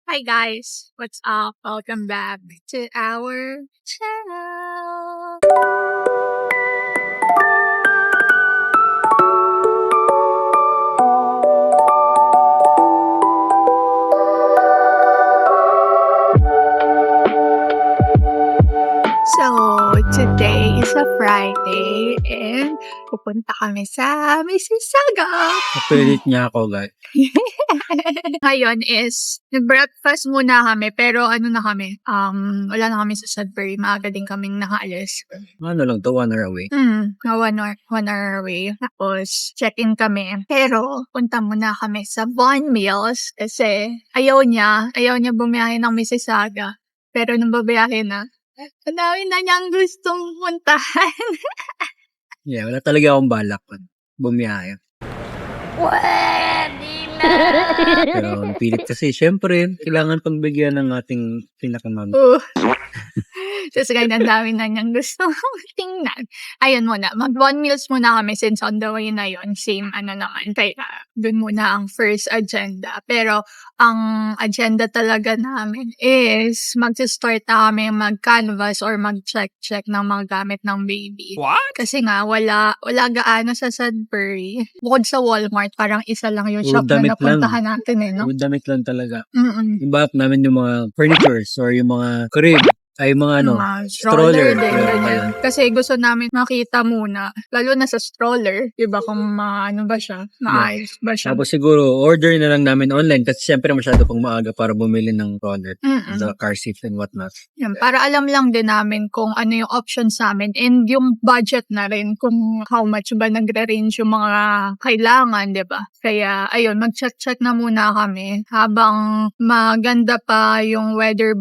Hi guys, what's up? Welcome back to our channel. So, today is a Friday and pupunta kami sa Mississauga. Napilit niya ako, guys. Ngayon is, nag-breakfast muna kami, pero ano na kami, wala na kami sa Sudbury, maaga din kaming nakaalis. Ano lang to, 1 hour away. 1 hour away. Tapos, check-in kami. Pero, punta muna kami sa Von Mills kasi ayaw niya bumiyahe ng Mississauga. Pero nung babiyahe na, ang dami na niyang gustong puntahan. Yeah, wala talaga akong balak bumiyahe. Pwede na! Pero pilit kasi, syempre, kailangan pagbigyan ng ating pinakamam. Tapos ganyan, ang dami na niyang gusto tingnan. Ayun muna, mag-Von Mills muna kami since on the way na yun. Same naman. Kaya dun muna ang first agenda. Pero ang agenda talaga namin is mag-start na kami mag-canvas or mag-check ng mga gamit ng baby. What? Kasi nga, wala gaano sa Sudbury. Bukod sa Walmart, parang isa lang yung shop na napuntahan natin no? Damit lang talaga. Iba namin yung mga furnitures or yung mga crib. Ay, mga stroller. Din, ganyan. Kasi gusto namin makita muna, lalo na sa stroller, diba kung ba siya, maayos ba siya. Tapos siguro, order na lang namin online kasi syempre masyado pang maaga para bumili ng stroller, the car seats and whatnot. Yan, para alam lang din namin kung ano yung options namin and yung budget na rin, kung how much ba nagre-range yung mga kailangan, diba? Kaya, ayun, mag-check na muna kami habang maganda pa yung weather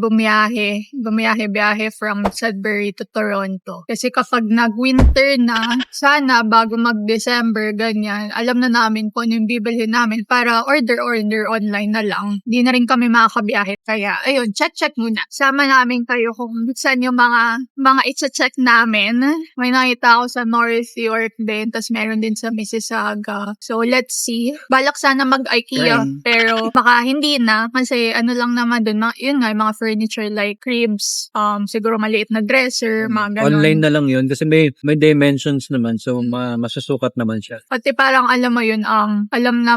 biyahe from Sudbury to Toronto. Kasi kapag nag-winter na, sana bago mag-December, ganyan, alam na namin kung ano yung bibilhin namin para order online na lang. Di na rin kami makakabiyahe. Kaya, ayun, check muna. Sama namin kayo kung saan yung mga i-check namin. May nakita ako sa North York din, tas meron din sa Mississauga. So, let's see. Balak sana mag-IKEA, pero baka hindi na, kasi ano lang naman dun, yun nga, yung mga furniture like cribs, siguro maliit na dresser, mga ganun. Online na lang yun kasi may dimensions naman, so masusukat naman siya. Pati parang alam mo yun,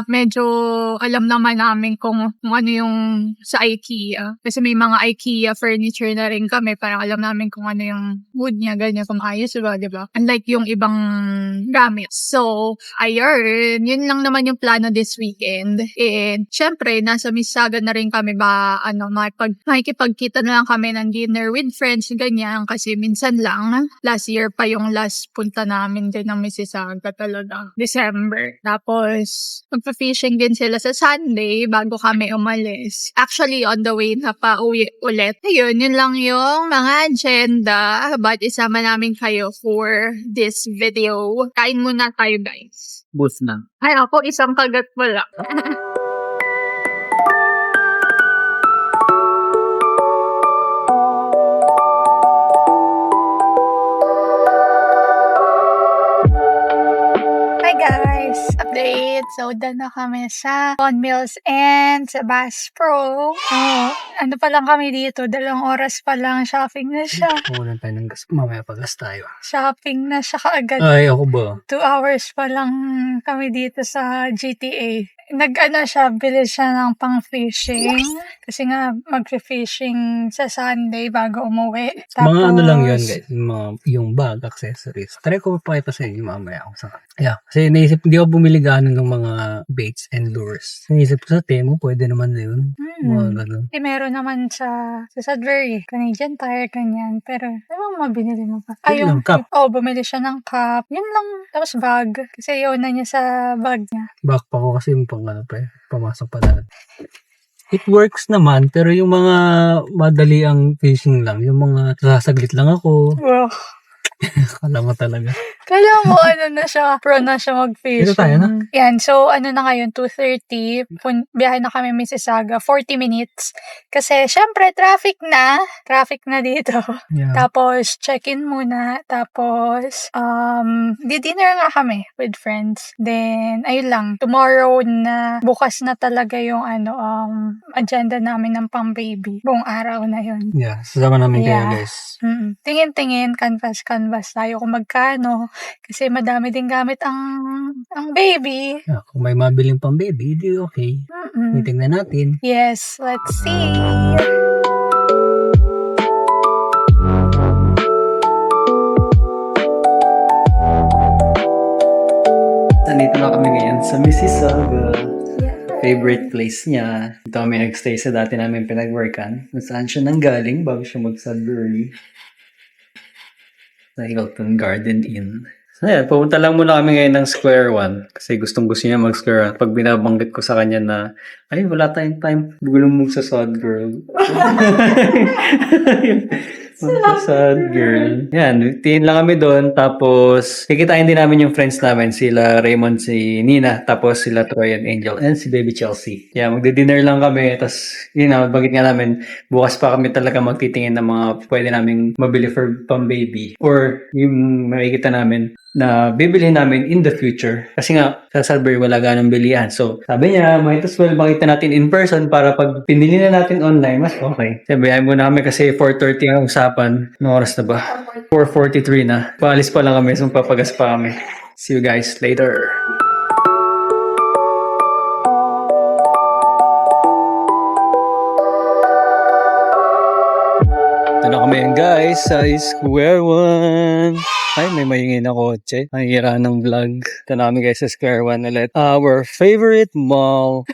medyo alam naman namin kung ano yung sa IKEA. Kasi may mga IKEA furniture na rin kami, parang alam namin kung ano yung wood niya, ganyan, kung ayos ba, diba? Unlike yung ibang gamit. So, ayun, yun lang naman yung plano this weekend. And, syempre, nasa Mississauga na rin kami makikipagkita na lang kami ng dinner with friends, ganyan, kasi minsan lang, last year pa yung last punta namin din ng Mississauga talaga, December. Tapos, magpa-fishing din sila sa Sunday bago kami umalis. Actually, on the way na pa uwi ulit. Ayun, yun lang yung mga agenda, but isama namin kayo for this video. Kain muna tayo, guys. Booth na. Ay, ako, isang kagat wala. Update. So, done na kami sa Von Mills and sa Bass Pro. Ano pa lang kami dito? 2 oras pa lang. Shopping na siya. Kukunan tayo ng gas. Mamaya pa-gas tayo. Shopping na siya kaagad. Ay, ako ba? 2 hours pa lang kami dito sa GTA. Bili siya ng pang-fishing. Kasi nga, mag-fishing sa Sunday bago umuwi. Tapos, mga ano lang yun, guys. Yung bag, accessories. Try ko pa ito sa inyo mamaya. Yeah. Kasi naisip, hindi ako bumili gano'n ng mga baits and lures. Naisip ko sa Temu, pwede naman na yun. Mga gano'n. Meron naman sa Sudbury. Canadian Tire, ganyan. Pero, ano mabinili mo pa? Yung cup. Bumili siya ng cup. Yun lang. Tapos bag. Kasi yun na niya sa bag niya. Backpack ko kasi yung pamasok pa na. It works naman, pero yung mga madali ang fishing lang, yung mga sasaglit lang ako. Kala mo talaga. Kala mo ano na siya, pro na siya Dito tayo na. mag-fishing. Yan, so ano na ngayon, 2:30, biyahe na kami Mississauga, 40 minutes. Kasi syempre traffic na dito. Yeah. Tapos check-in muna, tapos di-dinner nga kami with friends. Then ayun lang, tomorrow na bukas na talaga yung agenda namin ng pang-baby. Buong araw na yun. Yeah, sasama namin kayo Yeah. guys. Tingin-tingin, canvas tayo kung magkano. Kasi madami din gamit ang baby. Yeah, kung may mabiling pang baby, di okay. Tingnan natin. Yes, let's see. Nandito na kami ngayon sa Mississauga. Favorite place niya. Dito kami nagstay sa dati namin pinag-workan. Kung saan siya nanggaling bago siya mag-Sudbury. Sa Hilton Garden Inn. So yan, pupunta lang muna kami ngayon ng Square One. Kasi gustong-gusto niya mag-Square One. Pag binabanggit ko sa kanya na, ay, wala tayong time. Gulong mo sa Sad Girl. Sad Girl. Yan, tingin lang kami doon. Tapos, kikitain din namin yung friends namin. Sila Raymond, si Nina. Tapos sila Troy and Angel. And si Baby Chelsea. Yan, magdi-dinner lang kami. Tapos, yun na, bagit nga namin, bukas pa kami talaga magtitingin ng mga pwede naming mabili for pang-baby. Or, yung makikita namin na bibilihin namin in the future. Kasi nga, sa Sudbury wala ganong bilihan. So, sabi niya, might as well makita natin in person para pag pinili na natin online, mas okay. Sabihan muna kami kasi 4:30 ang usapan. Anong oras na ba? 4:43 na. Paalis pa lang kami, so papagas pa kami. See you guys later. Ito na kami guys sa Square One. Ay, may maingay na kotse. Ang hira ng vlog. Ito na kami guys sa Square One ulit. Our favorite mall.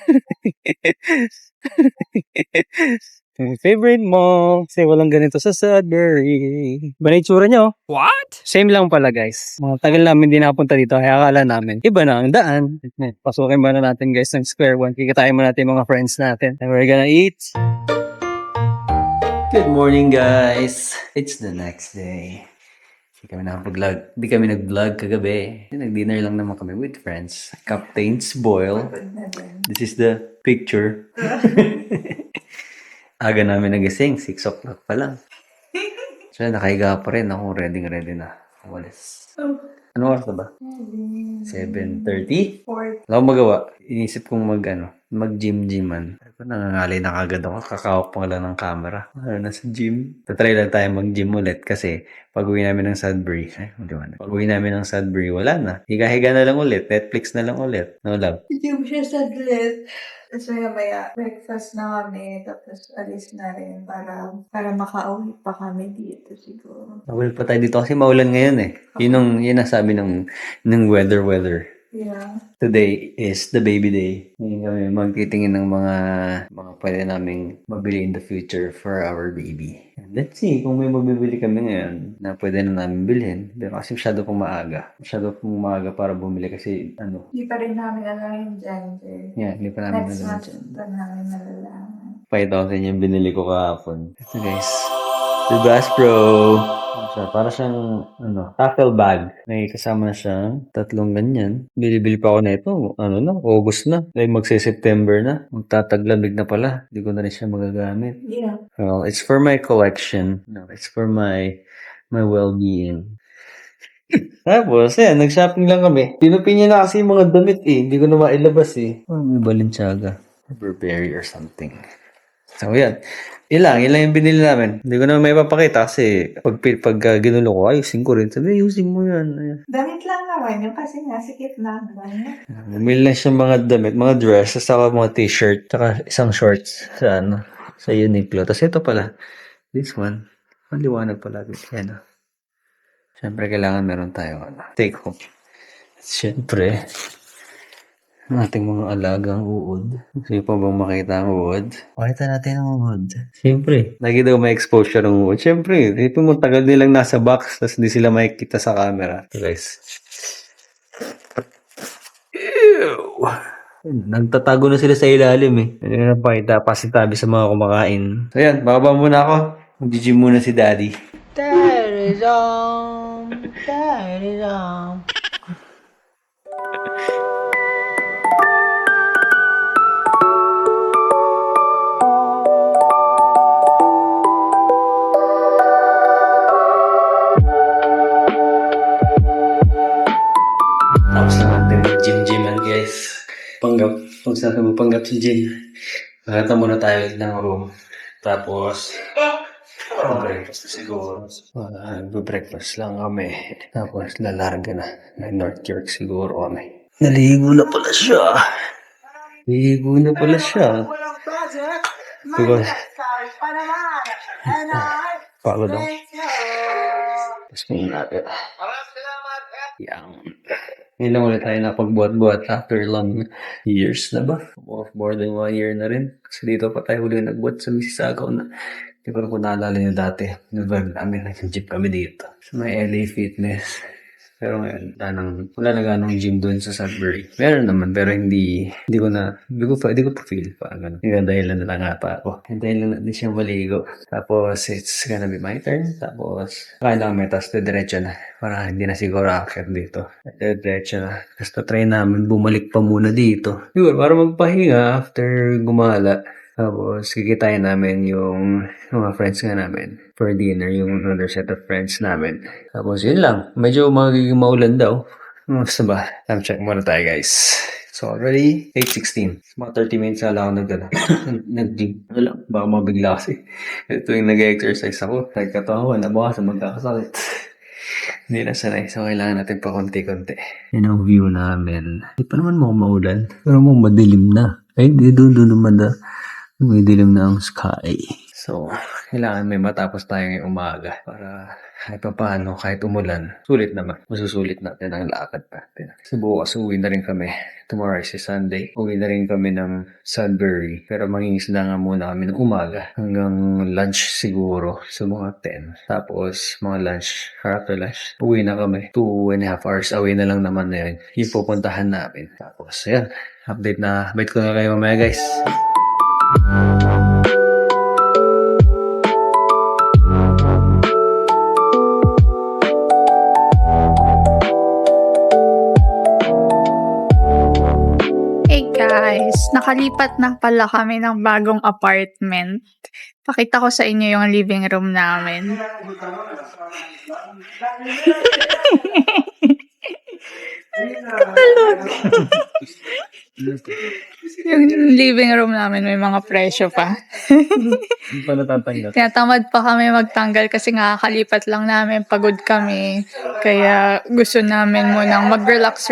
Favorite mall. Kasi walang ganito sa Sudbury. Iba na itsura nyo. What? Same lang pala guys. Mga tagal namin din napunta dito. Kaya akala namin, iba na ang daan. Pasukin muna natin guys ng Square One. Kikatain muna natin mga friends natin. And we're gonna eat. Good morning guys. It's the next day. Hindi kami nag-vlog kagabi. Nag-dinner lang naman kami with friends. Captain's Boil. This is the picture. Aga namin nagising. 6 o'clock pa lang. So, nakahiga pa rin ako. Ready na. Walis. Ano oras na ba? 7:30? Wala akong magawa. Inisip kong mag-gym-gyman. Nangangalay na kagad ako. Kakawak pa lang ng camera. Nasa gym. Tatry lang tayo mag-gym ulit kasi pag-uwi namin ng Sudbury. Pag-uwi namin ng Sudbury, wala na. Higa-higa na lang ulit. Netflix na lang ulit. No love? Hindi mo siya saglit. Tapos maya breakfast na kami, tapos alis na rin para makauwi pa kami dito siguro. Mawala pa tayo dito kasi maulan ngayon eh. Yun ang sabi ng weather. Yeah. Today is the baby day. Ngayon kami magtitingin ng mga pwede naming mabili in the future for our baby. And let's see kung may mabibili kami ngayon na pwede na namin bilhin. Pero kasi masyado pong maaga para bumili kasi Hindi pa rin namin alam yung gender. Yeah, hindi pa namin Next alam month dyan. pa namin nalalaman. 5,000 yung binili ko kahapon. Ito guys. The Bass Pro. Para siyang tackle bag. May kasama na siyang 3 ganyan. Bili pa ako na ito. August na. Ay magse-September na. Magtataglamig na pala. Hindi ko na rin siya magagamit. Yeah. Well, it's for my collection. No, it's for my well-being. Tapos, nag-shopping lang kami. Pinupi niya na kasi yung mga damit eh. Hindi ko na mailabas eh. May Balenciaga. Burberry or something. So, yan. Ilang yung binili namin. Hindi ko na may papakita kasi pag ginulo ko, ayusin ko rin. Sabi, ayusin mo yan. Ayan. Damit lang naman yung kasi nasikip naman. Bumili na siya mga damit, mga dress, saka mga t-shirt, saka isang shorts sa Uniqlo. Tapos ito pala, this one, maliwanag pala. Yan. Siyempre, kailangan meron tayo take home. Siyempre, ang ating mga alagang uod. Gusto pa bang makita ang uod? Pakita natin ang uod. Siyempre. Lagi daw may exposure ng uod. Siyempre. Ito mo tagal nilang nasa box tapos hindi sila makikita sa camera. Ito guys. Ew! Nagtatago na sila sa ilalim eh. Hindi na pakita. Pasitabi sa mga kumakain. So yan. Bababa muna ako. Mag-gym muna si daddy. Tapos na natin gym-gyman guys. Pag sa atin mapanggap si gym. Nakata muna tayo ng room. Tapos, breakfast siguro. Breakfast lang kami. Tapos lalarga na. North York siguro kami. Naligo na pala siya. Diba? Pagod ako. Tapos may natin. Yang. Ngayon lang ulit tayo napagbuhat-buhat after long years na ba? More than 1 year na rin. Kasi dito pa tayo huli nagbuhat sa Mississauga na. Hindi ko rin kung naalala nyo dati. Nag-vlog namin, nag-jeep kami dito. Sa may LA Fitness. Pero ngayon, wala na ganong gym doon sa Sudbury. Meron naman, pero hindi ko pa feel pa. Ganun. Yung dahilan na lang ata ako. Yung dahilan na siyang maligo. Tapos, it's gonna be my turn. Tapos, kaya lang may tas diretso na. Para hindi na siguro akit dito. Diretso na. Tapos, try namin bumalik pa muna dito. Siguro, para magpahinga after gumala. Tapos, kikitain namin yung mga friends nga namin for dinner, yung another set of friends namin. Tapos, yun lang. Medyo magiging maulan daw. Basta ba? Time check muna tayo, guys. So, already 8:16. Mga 30 minutes na lang ako nag-gym. Wala, baka mabigla kasi. Ito yung nag-exercise ako. Nagkatawa, nabakas na magkakasakit. Hindi na sanay. So, kailangan natin pa konti-konti. Yan ang view namin. Hindi pa naman mukhang maulan. Pero mukhang madilim na. Ay, hindi doon naman na. May dilim na ang sky. So, kailangan may matapos tayo ngayong umaga para kahit pa paano, kahit umulan, sulit naman. Masusulit natin ang lakad natin. Kasi bukas uwi na rin kami. Tomorrow is Sunday. Uwi na rin kami ng Sudbury. Pero mangingisda nga muna kami ng umaga. Hanggang lunch siguro. So, mga 10. Tapos, mga lunch. After lunch, uwi na kami. 2.5 hours away na lang naman na yun. Yung pupuntahan namin. Tapos, ayan. Update ko na kayo mamaya, guys. Hey guys, nakalipat na pala kami ng bagong apartment. Pakita ko sa inyo yung living room namin. Katalog. Yung living room namin may mga presyo pa. Hindi pa natatanggap. Tinatamad pa kami magtanggal kasi nga kakalipat lang namin, pagod kami. Kaya gusto namin munang mag-relax.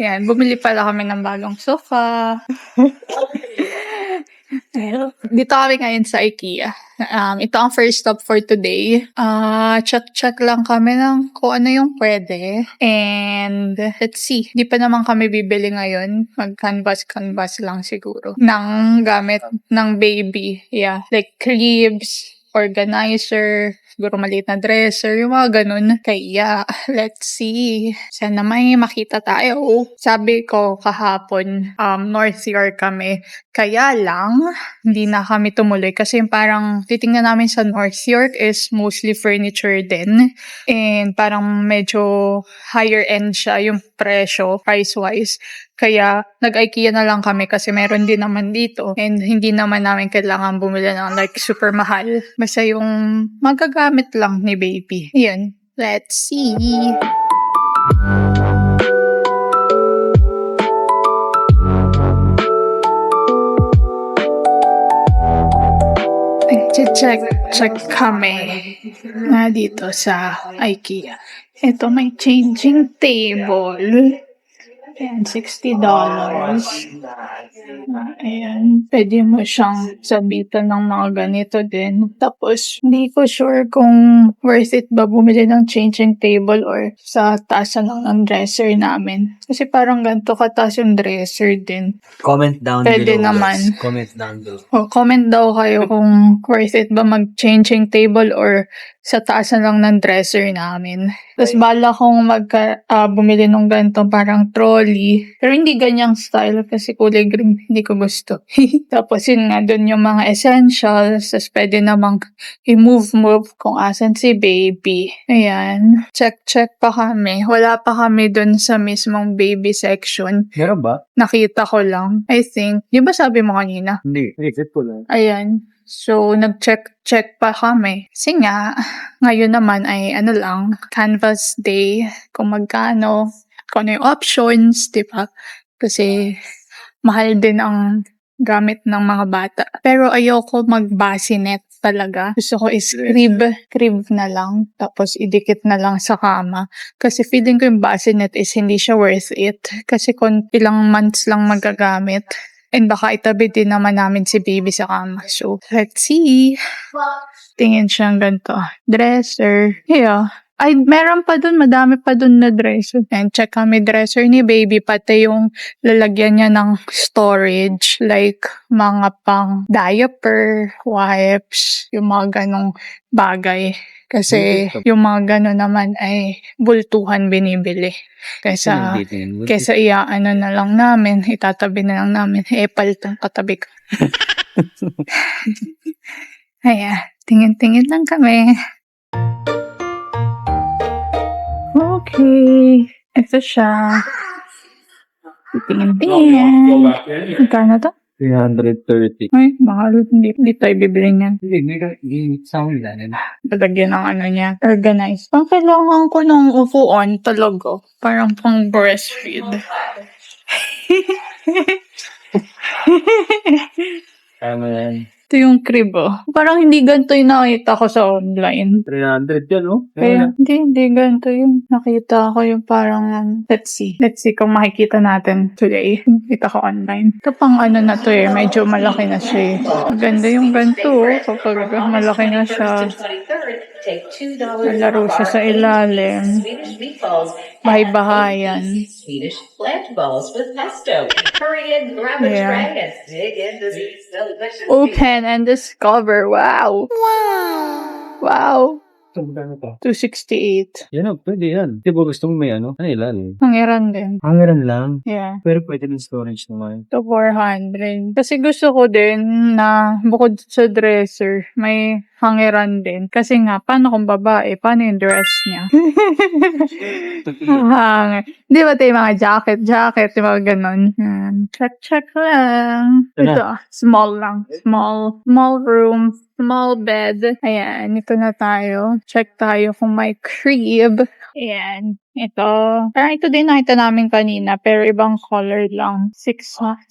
Yan, bumili pala kami ng bagong sofa. Dito kami ngayon sa IKEA. Ito ang first stop for today. Check lang kami ng kung ano yung pwede. And let's see. Di pa naman kami bibili ngayon. Mag-canvas lang siguro. Ng gamit ng baby. Yeah. Like cribs, organizer, siguro maliit na dresser, yung mga ganun. Kaya, let's see. Sana may makita tayo. Sabi ko kahapon, North York kami. Kaya lang, hindi na kami tumuloy kasi parang titingnan namin sa North York is mostly furniture din. And parang medyo higher end siya yung presyo, price-wise. Kaya, nag-IKEA na lang kami kasi meron din naman dito. And hindi naman namin kailangan bumili ng like super mahal. Basta yung magagamit lang ni baby. Yun. Let's see. Check kami na dito sa IKEA. Ito may changing table. Ayan, $60. Ayan, pwede mo siyang sabitan ng mga ganito din. Tapos, hindi ko sure kung worth it ba bumili ng changing table or sa taas na lang ng dresser namin. Kasi parang ganito kataas yung dresser din. Comment down Pwede below. naman. Guys. Comment down below. Comment daw kayo kung worth it ba mag-changing table or sa taas na lang ng dresser namin. Tapos bala kong bumili ng ganito parang trolley. Pero hindi ganyang style kasi kulay green hindi ko gusto. Tapos yun nga, dun yung mga essentials, tapos pwede namang i-move kung asan si baby. Ayan, check pa kami. Wala pa kami dun sa mismong baby section. Meron ba? Nakita ko lang, I think. Di ba sabi mo kanina? Hindi. Exit ko lang. Ayan. So, nag-check pa kami. Kasi nga, ngayon naman ay ano lang, canvas day, kung magkano, kung ano yung options, di ba? Kasi, mahal din ang gamit ng mga bata. Pero ayoko mag-bassinet talaga. Gusto ko is crib na lang. Tapos, idikit na lang sa kama. Kasi feeling ko yung bassinet is hindi siya worth it. Kasi kung ilang months lang magagamit, and baka itabi din naman namin si baby sa kama. So, let's see. Tingin siyang ganito. Dresser. Yeah. Ay, meron pa dun. Madami pa dun na dresser. And check kami dresser ni baby. Pati yung lalagyan niya ng storage. Like, mga pang diaper, wipes, yung mga ganong bagay. Kasi yung mga gano'n naman ay bultuhan binibili. Kaysa iaano na lang namin, itatabi na lang namin, palitang katabi ko. Ayan, tingin-tingin lang kami. Okay, ito siya. Tingin-tingin. Magkano to? 330. Ay, mahal. Hindi tayo bibili niyan. Hindi, sound lang. Palagyan ng ano niya. Organized. Ang kailangan ko ng upuan talaga. Parang pang breastfeed. Tama yan. Ito yung crib, oh. Parang hindi ganito yung nakita ko sa online. 300 yan, no? Kaya, hindi ganito yung nakita ko yung parang, let's see kung makikita natin today. Kita ko online. Ito pang ano na to medyo malaki na siya Maganda yung ganito, kapag malaki na siya. Nalaro siya sa ilalim. Bahay-bahayan. Swedish plant balls with pesto. Hurry in, grab a tray, and dig into these delicious Open and discover. Wow. Magkano to? 268. Yan, pwede yan. Di ba gusto mo may ano? Ano ilan? Pangiran din. Hangaran lang. Yeah. Pero pwede ng storage naman. To 400. Kasi gusto ko din na bukod sa dresser, may hangiran din. Kasi nga, paano kung babae? Paano yung dress niya? Hanger. Di ba tayo mga jacket, yung mga ganon. Check lang. Ito, small lang. Small room, small bed. Ayan, ito na tayo. Check tayo kung may crib. Ayan. Ito. Parang ito din nakita namin kanina, pero ibang color lang. $60.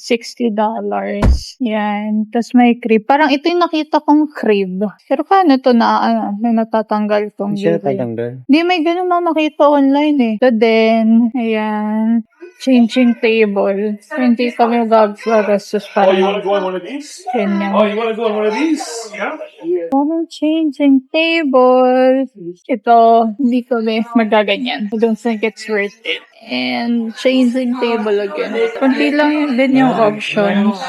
Yan. Tapos may crib. Parang ito yung nakita kong crib. Pero paano ito na natatanggal tong tatanggal. Hindi, may ganun ako nakita online Ito din. Ayan. Changing table. Hindi kami gagagastos para You want to go on one of these? ganyan. Oh, you want to go on one of these? Yeah. Parang changing table. Ito, hindi kami magaganyan. I don't think it's worth it. And changing table again. Kunti lang yun din yung options.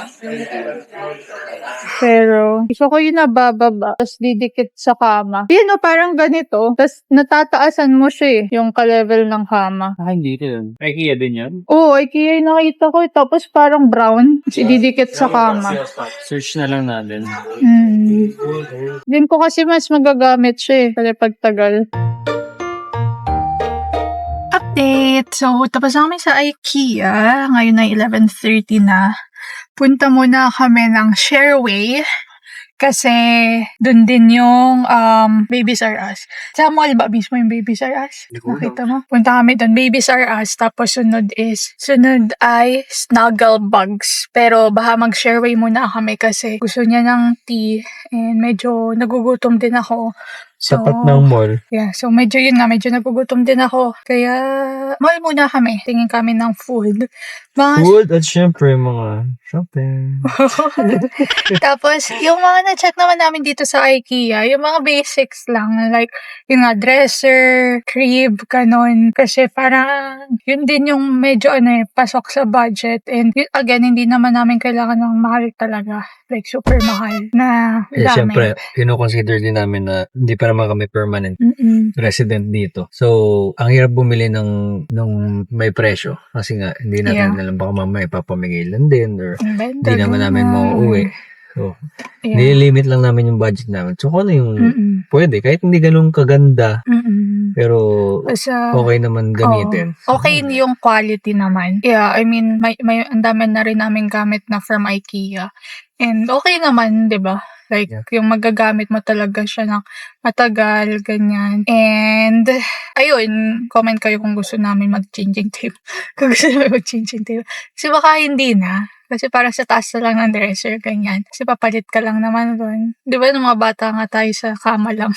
Pero, gusto ko yung nabababa, tapos didikit sa kama. Yan parang ganito, tapos natataasan mo siya yung ka-level ng kama. Hindi din. IKEA din yan? Oo, IKEA yung nakita ko, tapos parang brown, tapos ididikit sa kama. Search na lang natin. Din ko kasi mas magagamit siya kasi pagtagal. Update! So, tapos na kami sa IKEA. Ngayon ay 11:30 na. Punta muna kami ng Shareway. Kasi, dun din yung Babies R Us. Sa mall ba mismo yung Babies R Us? Nakita mo? Punta kami dun, Babies R Us. Tapos sunod ay Snuggle Bugs. Pero baka mag-Shareway muna kami kasi gusto niya ng tea. And medyo nagugutom din ako. So, Tapat ng mall. Yeah, so medyo nagugutom din ako. Kaya, mall muna kami. Tingin kami ng food. Food at syempre mga shopping. Tapos, yung mga na-check naman namin dito sa IKEA, yung mga basics lang. Like, yung nga, dresser, crib, ganon. Kasi parang, yun din yung medyo pasok sa budget. And again, hindi naman namin kailangan ng mahal talaga. Like, super mahal na gamit. Siyempre, consider din namin na hindi pa naman kami permanent Mm. resident dito. So, ang hirap bumili ng may presyo kasi nga hindi natin alam baka mamaya ipapamigay lang din or hindi naman namin mauuwi. So, nilimit lang namin yung budget namin. So, kung ano yung pwede, kahit hindi ganun kaganda, pero okay naman gamitin. Okay yung quality naman. Yeah, I mean, may ang dami na rin namin gamit na from IKEA. And okay naman, 'di ba? Like, yung magagamit mo talaga siya ng matagal, ganyan. And, ayun, comment kayo kung gusto namin mag-changing table. Kung gusto namin mag-changing table. Kasi baka hindi na. Kasi parang sa taas na lang ng dresser, ganyan. Kasi papalit ka lang naman doon. Di ba, nung mga bata nga tayo sa kama lang.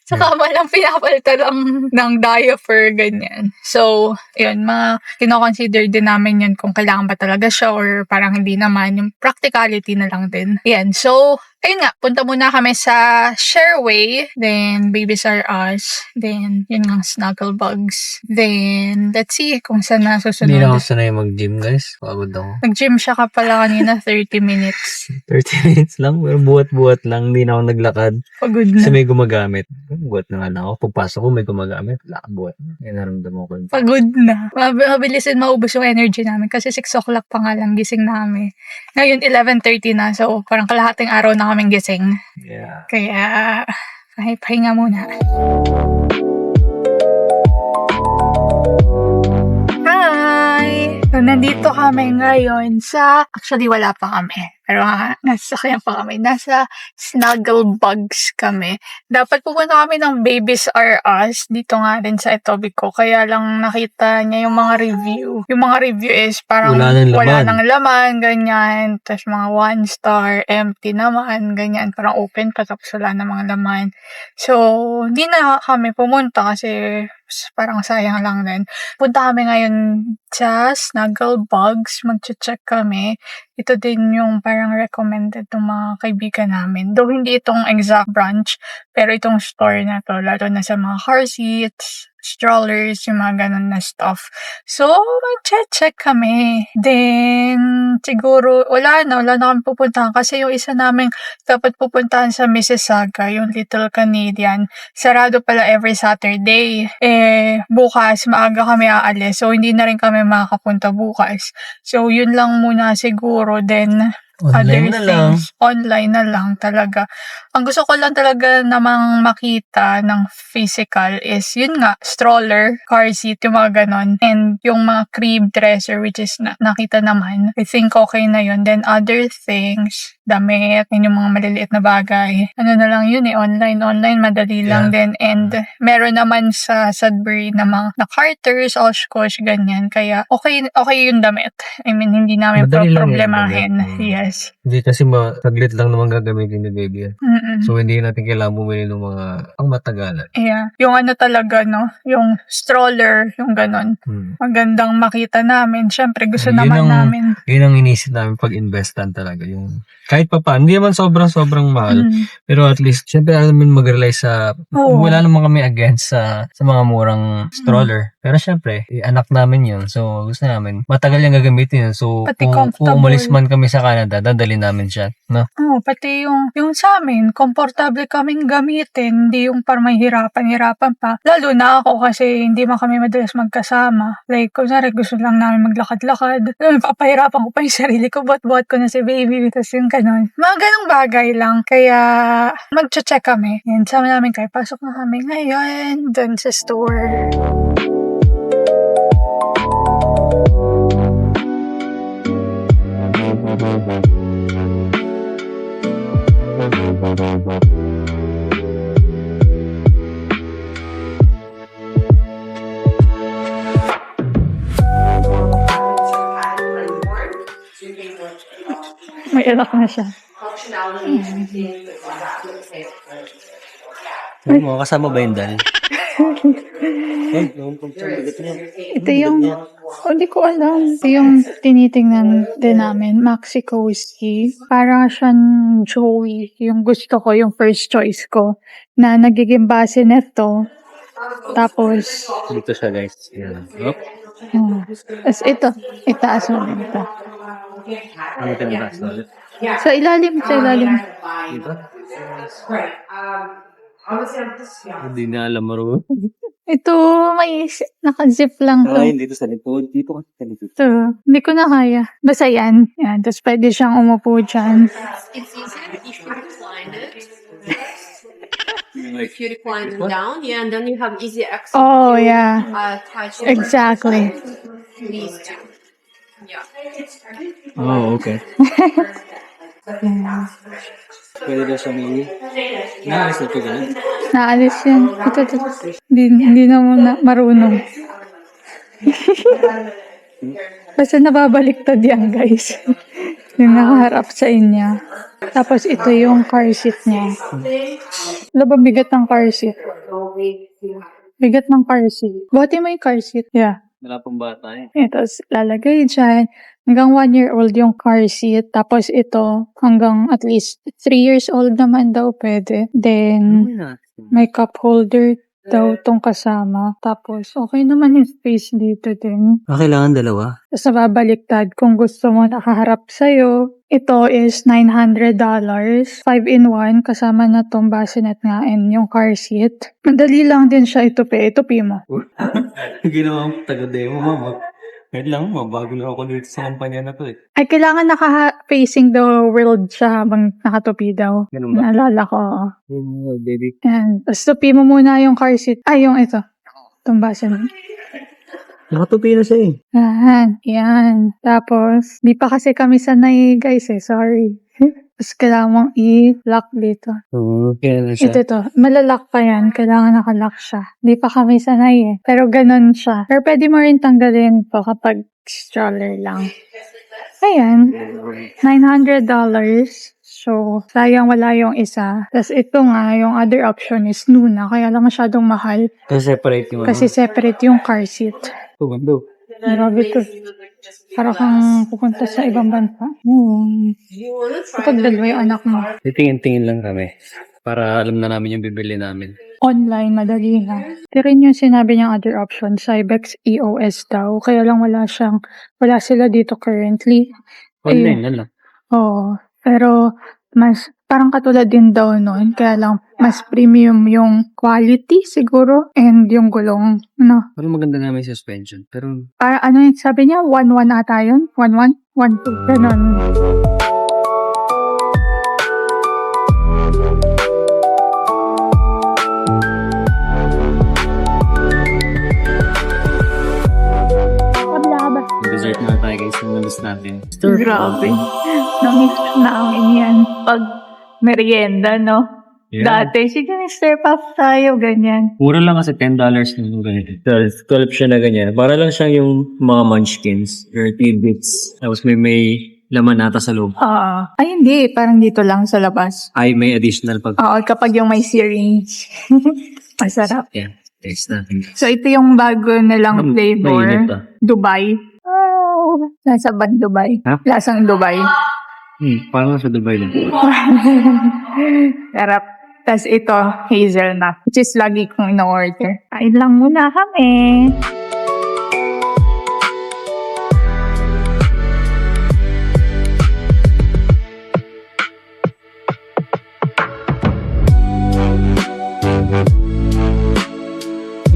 Sa kama lang, pinapalitan lang ng diaper, ganyan. So, yun, kino-consider din namin yun kung kailangan ba talaga siya or parang hindi naman. Yung practicality na lang din. Yan, so, ayun nga, punta muna kami sa Shareway, then Babies R Us, then yun nga, Snuggle Bugs. Then, let's see kung saan na susunod. Hindi na ako sanay mag-gym, guys. Pagod ako. Nag-gym siya ka pala kanina, 30 minutes. 30 minutes lang, pero buhat-buhat lang. Hindi na ako naglakad. Pagod na. Kasi may gumagamit. Buhat na nga lang ako. Pagpasok ko, may gumagamit. Buhat. Yan naramdaman ko. Pagod na. Mabilisin maubos yung energy namin kasi 6 o'clock pa nga lang gising namin. Ngayon, 11:30 na. So, parang kalahating araw na kaming gising. Yeah. Kaya, pahinga muna. Hi! So, nandito kami ngayon actually wala pa kami. Pero nasa kaya pa kami. Nasa Snuggle Bugs kami. Dapat pupunta kami ng Babies R Us. Dito nga rin sa Etobicoke. Kaya lang nakita niya yung mga review. Yung mga review is parang wala nang laman, ganyan. Tapos mga 1 star, empty naman, ganyan. Parang open pa tapos wala na mga laman. So, hindi na kami pumunta kasi parang sayang lang din. Punta kami ngayon sa Snuggle Bugs. Mag-check kami. Ito din yung parang recommended ng mga kaibigan namin. Though hindi itong exact branch, pero itong store na to, lalo na sa mga car seats, strollers, yung mga ganun na stuff. So, mag-check kami. Then, siguro, wala na kami pupuntahan kasi yung isa namin dapat pupuntahan sa Mississauga, yung Little Canadian, sarado pala every Saturday. Bukas, maaga kami aalis. So, hindi na rin kami makakapunta bukas. So, yun lang muna siguro. Then, Online na lang. Online na lang talaga. Ang gusto ko lang talaga namang makita ng physical is, yun nga, stroller, car seat, yung mga ganon. And yung mga crib dresser, which is nakita naman. I think okay na yun. Then other things, damit, yun yung mga maliliit na bagay. Ano na lang yun online, madali lang din. And meron naman sa Sudbury na mga na-carters, Oshkosh, ganyan. Kaya okay yung damit. I mean, hindi namin problemahin. Yes. Hindi kasi saglit lang naman gagamitin ni baby. So, hindi natin kailangan bumili ng mga matagalan. Yeah. Yung ano talaga, no? Yung stroller, yung ganon. Magandang makita namin. Siyempre, gusto namin. Yun ang inisip namin pag-investan talaga. Yung, kahit pa paano, hindi naman sobrang mahal. Pero at least, siyempre, namin mag-rely sa, wala naman kami against sa mga murang stroller. Pero siyempre, anak namin yun. So, gusto namin, matagal yung gagamitin yun. So, kung umalis man kami sa Canada, dadali namin siya. No? Pati yung sa amin, komportable kaming gamitin. Hindi yung parang may hirapan pa. Lalo na ako kasi hindi man kami madalas magkasama. Like, kunwari gusto lang namin maglakad-lakad. Papahirapan ko pa yung sarili ko. Buhat-buhat ko na si baby. Tapos yung ganon. Mga ganong bagay lang. Kaya, mag-check kami. Yan, sama namin kayo. Pasok na kami ngayon dun sa store. May anak na siya. Kasama ba yung dal? Ito yung, hindi ko alam. Ito yung tinitingnan din namin, Maxi Cozy. Parang siyang Joey. Yung gusto ko, yung first choice ko, na nagiging base neto. Tapos, Dito siya, guys. Yan. Tapos itaas mo din ito. Ano ito yung Sa ilalim. Dito? Hindi na alam mo. Ito, may naka-zip lang to. Hindi to sa likod. Dito kasi sa likod. Ito, hindi ko na kaya. Basta yan. Yan. Tapos pwede siyang umupo dyan. It's easy if you recline it. If you recline them down, yeah, and then you have easy access Oh, to yeah. touch Exactly. these two. Yeah. Oh, okay. Pwede daw siya may... Naalis na ito ganun. Naalis yan. Ito. Hindi na muna marunong. Basta nababaliktad yan, guys. Yung nakaharap sa inyo. Tapos ito yung car seat niya. Wala ba bigat ng car seat? Bigat ng car seat. Buti mo yung car seat. Yeah. Wala pang bata eh. Tapos lalagay dyan. Hanggang 1 year old yung car seat. Tapos ito, hanggang at least 3 years old naman daw pwede. Then, may cup holder daw tong kasama. Tapos, okay naman yung space dito din. Kailangan dalawa. Tapos nababaliktad kung gusto mo nakaharap sa'yo. Ito is $900. 5-in-1. Kasama na tong bassinet nga and yung car seat. Madali lang din siya itupi. Itupi mo. Ginawa mo taga-demo, mama. Wait lang, bago na ako dito sa kumpanya na to eh. Ay, kailangan naka-facing the world siya habang nakatupi daw. Ganun ba? Naalala ko. Oo. Baby. Yan. Tapos tupi mo muna yung car seat. Ay, yung ito. Itong bassinet. Nakatupi na siya eh. Yan. Tapos, di pa kasi kami sanay, guys eh. Sorry. Tapos, kailangan mong i-lock dito. Oo, kaya na siya. Ito. Malalock pa yan. Kailangan nakalock siya. Di pa kami sanay eh. Pero ganun siya. Pero pwede mo rin tanggalin po kapag stroller lang. Ayan. $900. So, sayang wala yung isa. Tapos ito nga, yung other option is Luna. Kaya lang masyadong mahal. Kasi separate yung Kasi separate yung car seat. Tumando. Grabe to. Para kang pupunta sa ibang bansa. Kapag dalawa yung anak mo. Titingin-tingin lang kami. Para alam na namin yung bibili namin. Online, madali na. Ito rin yung sinabi niyang other option, Cybex EOS daw. Kaya lang wala sila dito currently. Online na lang. Oo. Pero, parang katulad din daw nun. Kaya lang, mas premium yung quality siguro. And yung gulong, no. Parang maganda nga may suspension. Pero, Para ano yung sabi niya? 1-1 ata yun? 1-1? 1-2. Ganon. Paglaba. dessert na tayo guys. Yung namiss natin. Grabe. Namiss namin yan. Pag merienda, no? Dati, sige, stir puff tayo, ganyan. Mura lang kasi $10 yung ganito. 12 siya na ganyan. Para lang siyang yung mga munchkins or tidbits. Tapos may laman nata sa loob. Ay, hindi. Parang dito lang sa labas. Ay, may additional pag... Oo, kapag yung may syringe. Masarap. Yan. Taste natin. So, ito yung bago nilang Mainit flavor. ah. Dubai. Oh, nasa ban Dubai. Ha? Lasang Dubai. Parang sa Dubai lang. Sarap. Tapos ito, hazelnut. Which is lagi kong ino-order. Kain lang muna kami.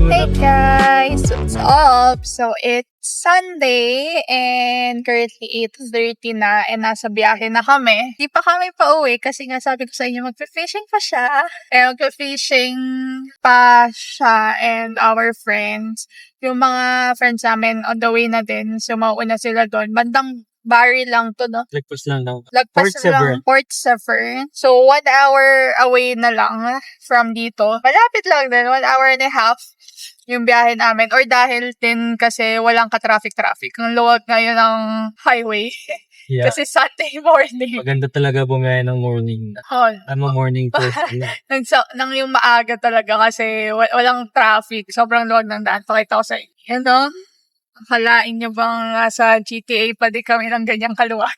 Hey guys, what's up? So it's Sunday and currently 8:30 na and nasa biyahe na kami. Di pa kami pauwi kasi nga sabi ko sa inyo magpe-fishing pa siya. Magpe-fishing pa siya and our friends. Yung mga friends namin on the way na din. So mauuna sila doon. Bandang Bari lang to, no? Lagpas lang lang. Lagpas Port lang Severn. Port Severn. So, 1 hour away na lang from dito. Malapit lang din, 1 hour and a half yung biyahe namin. Or dahil din kasi walang ka-traffic-traffic. Ang luwag ngayon ng highway. Yeah. Kasi Sunday morning. Maganda talaga bumaya ng morning. Oh, Morning person. nang yung maaga talaga kasi walang traffic. Sobrang luwag ng daan. Pakita ko sa inyo. Yan, no? Akalain nyo bang sa GTA pa di kami ng ganyang kaluwag?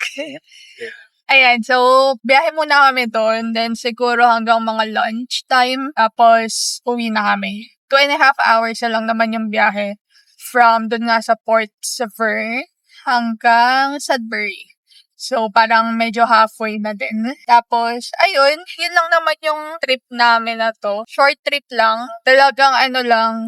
Ayan, so, biyahe muna kami doon. Then, siguro hanggang mga lunch time. Tapos, uwi na kami. 2.5 hours na lang naman yung biyahe. From doon nga sa Port Severn hanggang Sudbury. So, parang medyo halfway na din. Tapos, ayun, yun lang naman yung trip namin na to. Short trip lang. Talagang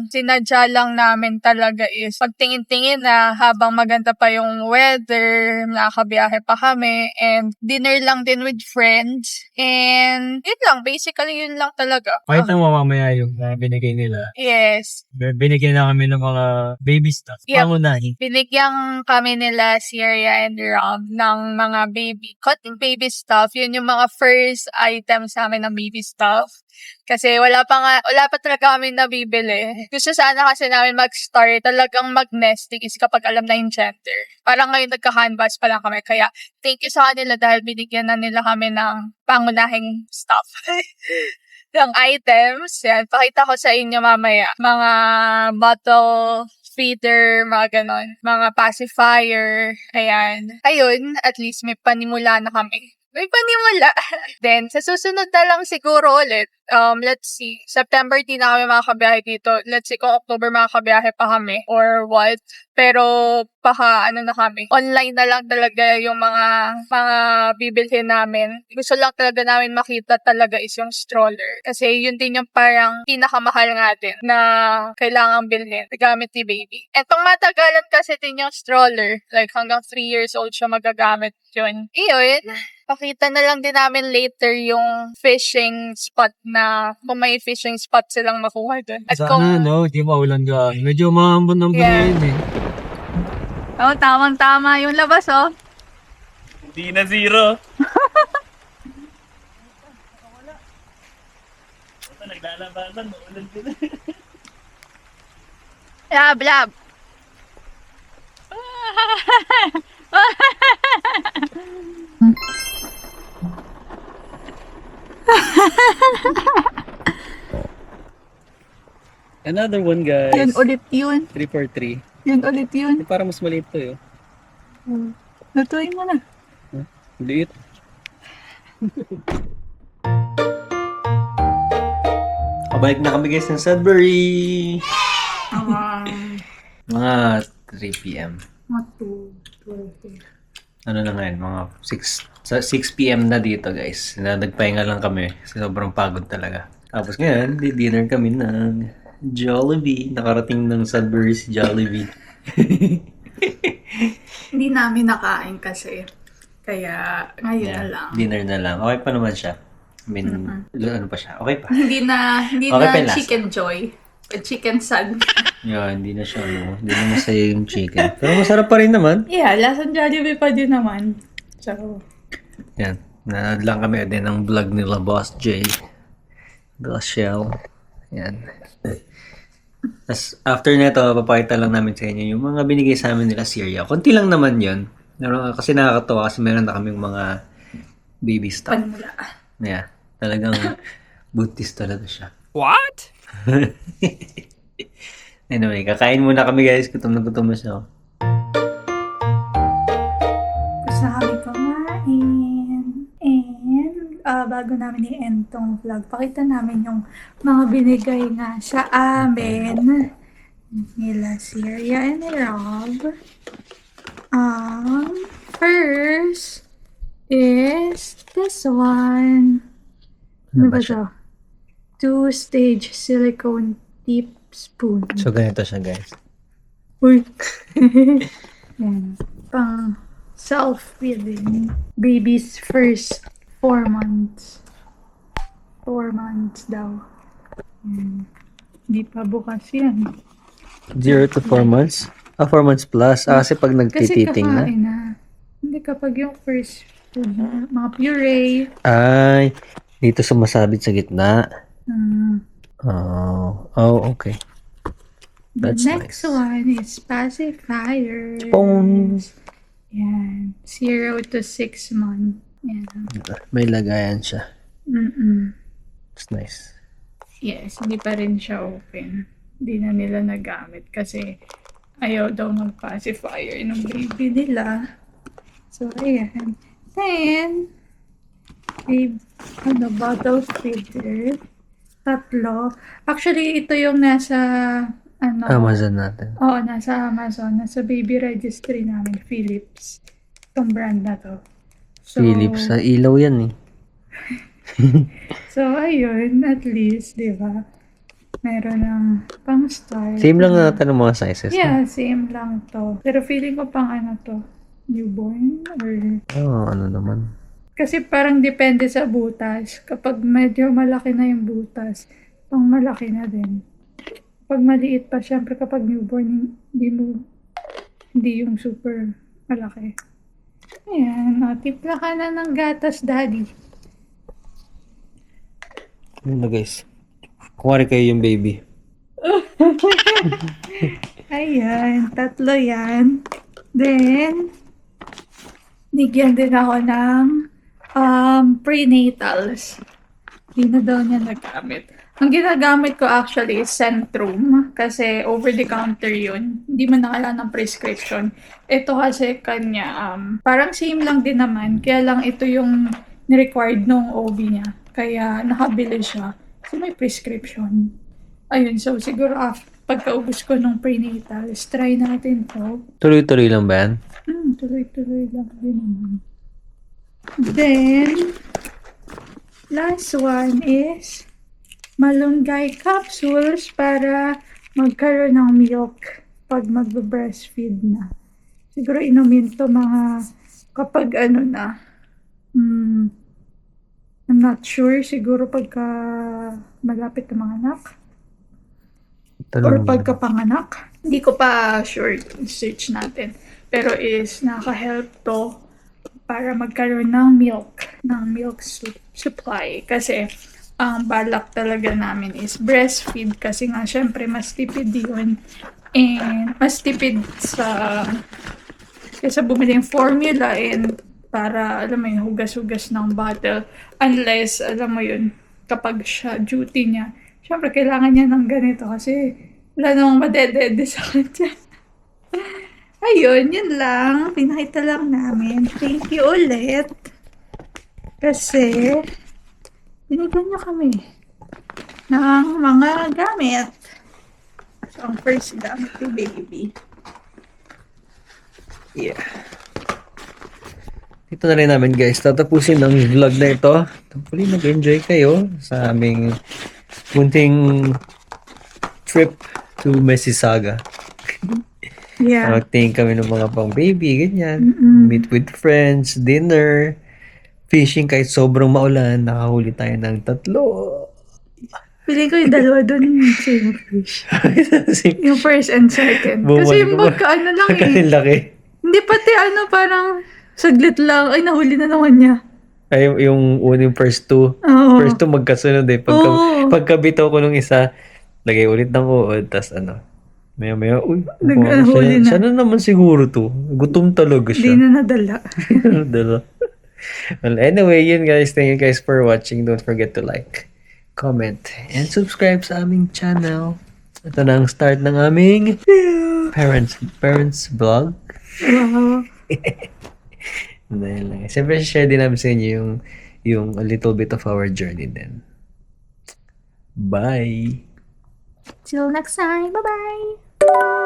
sinadya lang namin talaga is pagtingin-tingin na habang maganda pa yung weather, nakakabiyahe pa kami, and dinner lang din with friends. And, yun lang, basically yun lang talaga. Pakita mo mamaya yung binigay nila. Yes. Binigyan na kami ng mga baby stuff. Yep. Pangunahin. Binigyan kami nila, Syria and Rob, ng mga konting baby stuff. Yun yung mga first items namin ng baby stuff. Kasi wala pa talaga kami nabibili. Gusto sana kasi namin mag-start talagang mag-nesting is kapag alam na yung gender. Parang ngayon nagka-canvas pa lang kami. Kaya thank you sa kanila dahil binigyan na nila kami ng pangunahing stuff. Ng items. Yan, pakita ko sa inyo mamaya. Mga bottle feeder, mga ganon. Mga pacifier. Ayan. Ayun, at least may panimula na kami. May panimula. Then, sa susunod na lang siguro ulit, let's see, September di na kami makakabiyahe dito. Let's see kung October makakabiyahe pa kami or what. Pero, na kami. Online na lang talaga yung mga bibilhin namin. Gusto lang talaga namin makita talaga is yung stroller. Kasi yun din yung parang pinakamahal nga din na kailangang bilhin gamit ni baby. And pang matagalan kasi din yung stroller. Like hanggang 3 years old siya magagamit yun. Iyon. Pakita na lang din namin later yung fishing spot na kung may fishing spot silang makuha doon. At Sana, di maulan ka. Medyo mahambon ng Yeah. buhay eh. Oh, tamang-tama yung labas, oh. Hindi na zero. Naglalabasan, maulan din. Lab. Another one, guys. Yun ulit yun. 343. Yun ulit yun. Parang mas maliit to, Lutuin mo na. Liit. Pabalik na kami guys ng Sudbury. Mga 3 p.m. Ano na ngayon, mga 6 p.m. na dito guys. Nagpahinga lang kami. Sobrang pagod talaga. Tapos ngayon, dinner kami ng Jollibee. Nakarating ng Sudbury si Jollibee. Hindi namin nakain kasi. Kaya ngayon na lang. Dinner na lang. Okay pa naman siya. I mean, ano pa siya? Okay pa. Hindi Okay na pa yung lasa. chicken joy. Chicken sun. Hindi na siya, hindi na masaya yung chicken. Pero masarap pa rin naman. Yeah, lasang Jollibee pa din naman. So, Yan. Nanood lang kami din ng vlog nila Boss J. Shell. Yan. Tapos, after neto, papakita lang namin sa inyo yung mga binigay sa amin nila Syria. Konti lang naman yun. Pero kasi nakakatawa kasi meron na kaming mga baby stuff. panmula. Yeah. Talagang buntis talaga siya. What? Anyway, kakain muna kami guys. Gutom na siya. Gusto kami kumain. And, bago namin i-end tong vlog, pakita namin yung mga binigay nga sa amin nila Syria and Rob. First is this one. Ano ba siya? ito? 2-stage silicone tip spoon. So, ganito siya guys. Uy! Yan. Pang self-feeding. Baby's first 4 months. 4 months daw. Yan. Hindi pa bukas yan. 0 to 4 months? 4 months plus. Kasi pag Kasi nagtititing na. kakain na. Hindi kapag yung first food na, mga puree. Ay, dito sumasabit sa gitna. Mm. Okay. That's The next nice. one is pacifiers. Pong. Yan. 0 to 6 months. Yan. May lagayan siya. It's nice. Yes, hindi pa rin siya open. Hindi na nila nagamit kasi ayaw daw mag-pacifier ng baby nila. So, ayan. Then, bottle feeder. 3. Actually, ito yung nasa, Amazon natin. Oo, nasa Amazon. Nasa baby registry namin, Philips. Itong brand na to. So, Philips, sa ilaw yan eh. so ayun, at least, di ba? Meron ng pang start. Same lang natin ang mga sizes. Yeah, same lang to. Pero feeling ko pang ano to, newborn or... Ano naman. Kasi parang depende sa butas. Kapag medyo malaki na yung butas, pang malaki na din. Pag maliit pa, syempre kapag newborn, hindi yung super malaki. Ayan, tipla ka na ng gatas, daddy. Yun na guys. Kuwari kayo yung baby. Ayan, 3 yan. Then, bigyan din ako ng prenatals. Hindi na daw niya nagamit. Ang ginagamit ko actually is Centrum kasi over-the-counter yun. Hindi man nakailangan ng prescription. Ito kasi kanya, parang same lang din naman. Kaya lang ito yung ni-required nung OB niya. Kaya nakabili siya. So may prescription. Ayun, so siguro pagkaubos ko nung prenatals, try natin to. Tuloy-tuloy lang ba yan? Tuloy-tuloy lang din naman. Then, last one is malunggay capsules para magkaroon ng milk pag mag-breastfeed na. Siguro inumin to mga kapag ano na. I'm not sure. Siguro pagka malapit na mga anak. Or pagkapanganak. Hindi ko pa sure. Search natin. Pero is naka-help to para magkaroon ng milk supply. Kasi ang balak talaga namin is breastfeed kasi nga syempre mas tipid yun. And mas tipid kaysa bumili yung formula and para, alam mo yun, hugas-hugas ng bottle. Unless, alam mo yun, kapag siya, duty niya, syempre, kailangan niya ng ganito kasi wala namang madedede sa kanya. Ayun, yun lang. Pinakita lang namin. Thank you ulit. Kasi, binigyan niyo kami ng mga gamit. So, ang first gamit yung baby. Yeah. Ito na rin namin guys. Tatapusin ang vlog na ito. Hopefully nag-enjoy kayo sa aming munting trip to Mississauga. Yeah. Magtingin kami ng mga pang baby, ganyan. Meet with friends, dinner, fishing kahit sobrang maulan. Nakahuli tayo ng 3. Pili ko yung dalawa dun same fish. Yung first and second. Kasi yung magkaano lang eh. Laki. Hindi pati ano parang saglit lang. Ay, nahuli na naman niya. Ay, yung unang first 2. Oo. First 2 magkasunod eh. Pagkabitaw ko nung isa, lagay ulit ng uod, tas ano, maya, uy, Nag-huli na. siya na naman siguro to. Gutom talaga Hindi siya. na nadala. Dala. Well, anyway, yun guys. Thank you guys for watching. Don't forget to like, comment, and subscribe sa aming channel. Ito na ang start ng aming parents vlog. Wow. Dahil lang. Siyempre, share din namin sa inyo yung a little bit of our journey din. Bye! Till next time. Bye-bye.